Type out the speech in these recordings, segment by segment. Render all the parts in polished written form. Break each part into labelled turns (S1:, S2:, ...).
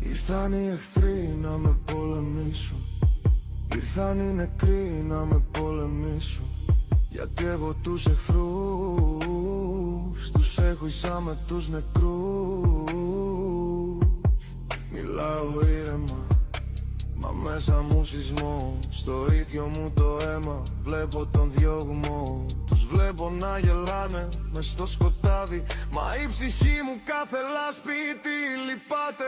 S1: Ήρθαν οι εχθροί να με πολεμήσουν, ήρθαν οι νεκροί να με πολεμήσουν. Γιατί εγώ τους εχθρούς τους έχω ίσα με τους νεκρούς. Μιλάω ήρεμα, μα μέσα μου σεισμό. Στο ίδιο μου το αίμα βλέπω τον διώγμο. Τους βλέπω να γελάνε μες στο σκοτάδι, μα η ψυχή μου κάθε λάσπη τι λυπάται.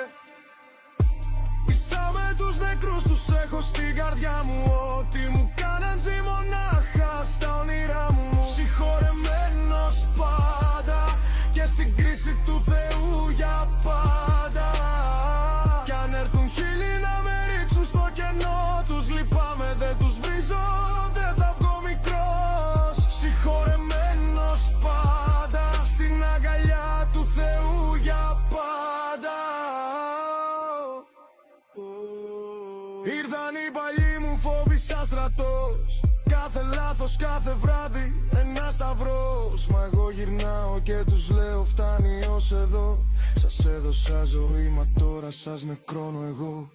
S1: Ίσα με τους νεκρούς τους έχω στην καρδιά μου. Ό,τι μου κάναν ζει μονάχα στα όνειρά μου. Συγχωρεμένος πάντα και στην κρίση του Θεού για πάντα. Κι αν έρθουν χίλιοι να με ρίξουν στο κενό τους, λυπάμαι δεν τους βρίζω, δεν θα βγω μικρός. Συγχωρεμένος πάντα στην αγκαλιά του Θεού για πάντα. Ήρθαν οι παλιοί μου φόβοι σαν στρατός, κάθε λάθος, κάθε βράδυ ένα σταυρός. Μα εγώ γυρνάω και τους λέω φτάνει ως εδώ. Σας έδωσα ζωή, μα τώρα σας νεκρώνω εγώ.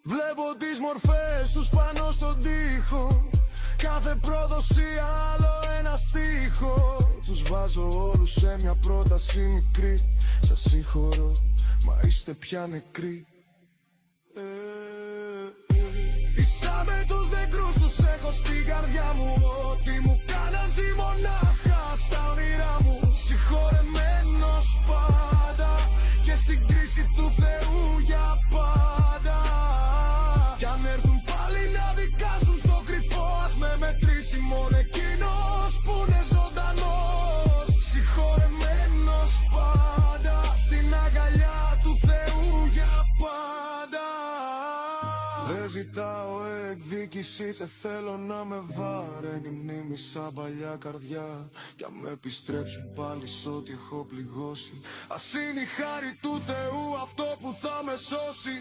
S1: Βλέπω τις μορφές τους πάνω στον τοίχο, κάθε προδοσία άλλο ένα στίχο. Τους βάζω όλους σε μια πρόταση μικρή. Σας συγχωρώ, μα είστε πια νεκροί. Ίσα με τους νεκρούς τους έχω στην καρδιά μου. Ό,τι μου κάναν ζει μονάχα στα όνειρά μου. Συγχωρεμένος πάντα και στην κρίση του Θεού για πάντα. Κι αν έρθουν πάλι να δικάσουν στο κρυφό, ας με μετρήσει μόνο εκείνος που είναι ζωντανός. Συγχωρεμένος πάντα στην αγκαλιά του Θεού για πάντα. Δεν ζητάω εκδίκηση, δεν θέλω να με βαραίνει μνήμη σαν παλιά καρδιά. Κι αν με επιστρέψουν πάλι σ' ό,τι έχω πληγώσει, ας είναι η χάρη του Θεού αυτό που θα με σώσει.